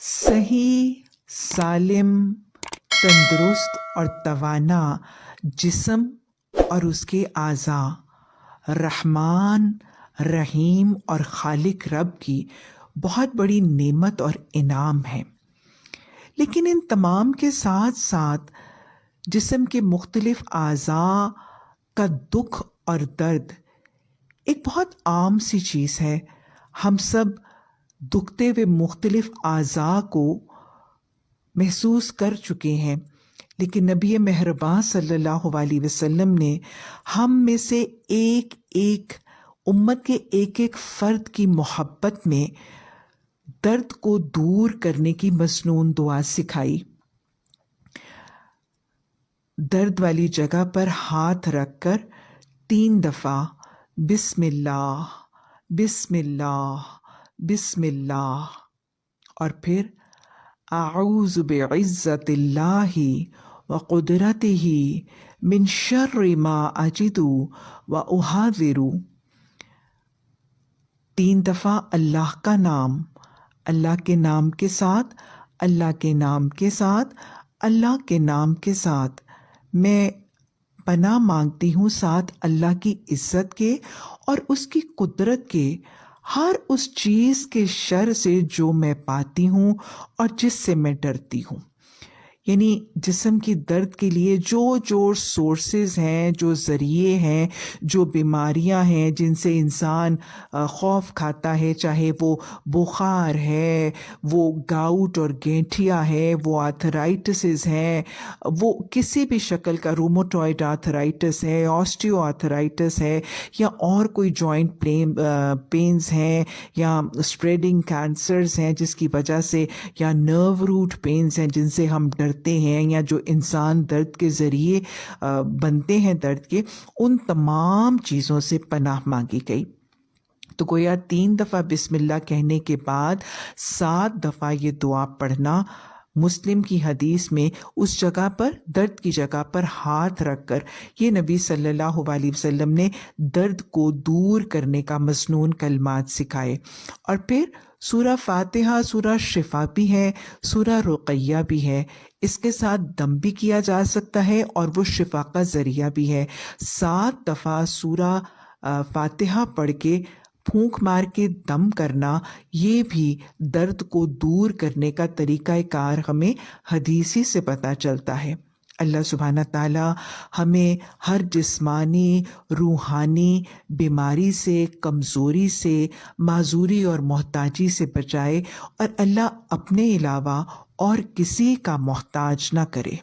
صحیح، سالم، تندرست اور توانا جسم اور اس کے اعضاء رحمان، رحیم اور خالق رب کی بہت بڑی نعمت اور انعام ہے۔ لیکن ان تمام کے ساتھ ساتھ جسم کے مختلف اعضاء کا دکھ اور درد ایک بہت عام سی چیز ہے۔ ہم سب دکھتے ہوئے مختلف اعضاء کو محسوس کر چکے ہیں، لیکن نبی مہربان صلی اللہ علیہ وسلم نے ہم میں سے ایک ایک امت کے ایک ایک فرد کی محبت میں درد کو دور کرنے کی مسنون دعا سکھائی۔ درد والی جگہ پر ہاتھ رکھ کر 3 دفعہ بسم اللہ، بسم اللہ، بسم اللہ، اور پھر اعوذ بعزت اللہ وقدرتہ من شر ما اجد واحاذر۔ 3 دفعہ اللہ کا نام، اللہ کے نام کے ساتھ، اللہ کے نام کے ساتھ، اللہ کے نام کے ساتھ میں پناہ مانگتی ہوں، ساتھ اللہ کی عزت کے اور اس کی قدرت کے، ہر اس چیز کے شر سے جو میں پاتی ہوں اور جس سے میں ڈرتی ہوں۔ یعنی جسم کی درد کے لیے جو سورسز ہیں، جو ذریعے ہیں، جو بیماریاں ہیں جن سے انسان خوف کھاتا ہے، چاہے وہ بخار ہے، وہ گاؤٹ اور گینٹھیا ہے، وہ آرتھرائٹسز ہیں، وہ کسی بھی شکل کا روموٹوائڈ آرتھرائٹس ہے، آسٹیو آرتھرائٹس ہے، یا اور کوئی جوائنٹ پینز ہیں، یا اسپریڈنگ کینسرز ہیں جس کی وجہ سے، یا نرو روٹ پینز ہیں جن سے ہم ڈرتے ہیں، یا جو انسان درد کے ذریعے بنتے ہیں درد کے، ان تمام چیزوں سے پناہ مانگی گئی۔ تو گویا 3 دفعہ بسم اللہ کہنے کے بعد 7 دفعہ یہ دعا پڑھنا، مسلم کی حدیث میں اس جگہ پر، درد کی جگہ پر ہاتھ رکھ کر، یہ نبی صلی اللہ علیہ وسلم نے درد کو دور کرنے کا مسنون کلمات سکھائے۔ اور پھر سورہ فاتحہ سورہ شفا بھی ہے، سورہ رقیہ بھی ہے، اس کے ساتھ دم بھی کیا جا سکتا ہے اور وہ شفا کا ذریعہ بھی ہے۔ 7 دفعہ سورہ فاتحہ پڑھ کے پھونک مار کے دم کرنا، یہ بھی درد کو دور کرنے کا طریقہ کار ہمیں حدیثی سے پتہ چلتا ہے۔ اللہ سبحانہ تعالیٰ ہمیں ہر جسمانی، روحانی بیماری سے، کمزوری سے، معذوری اور محتاجی سے بچائے، اور اللہ اپنے علاوہ اور کسی کا محتاج نہ کرے۔